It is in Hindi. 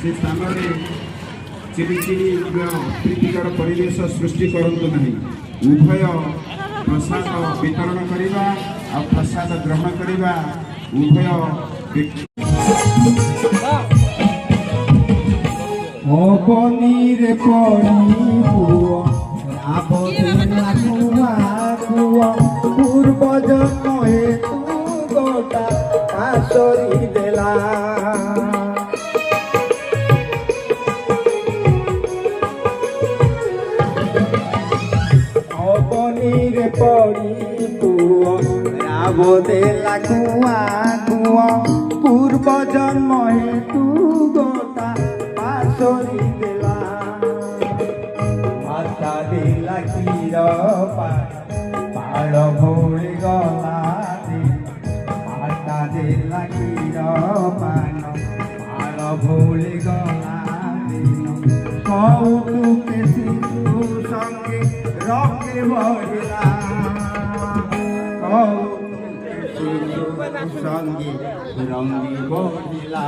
से स्थान में चिड़चिड़ी प्रीतिकर परिवेश सृष्टि करतु नहीं। उभय प्रसाद वितरण करवा आ प्रसाद ग्रहण करवा उभय पनीर पूर्व जन्म हेतु गोटा आसरी देला पनीर पड़ी पुआ राब देला कुआ कुआ पूर्व जन्म हेतु गोटा आसरी देला माता देला क्षीर पाड़ भोले गला माता देला क्षीर पाड़ भोले गला कौतुके शिशु संगे रंगे बढ़िला कौतुके शिशु संगे रंगे बढ़िला।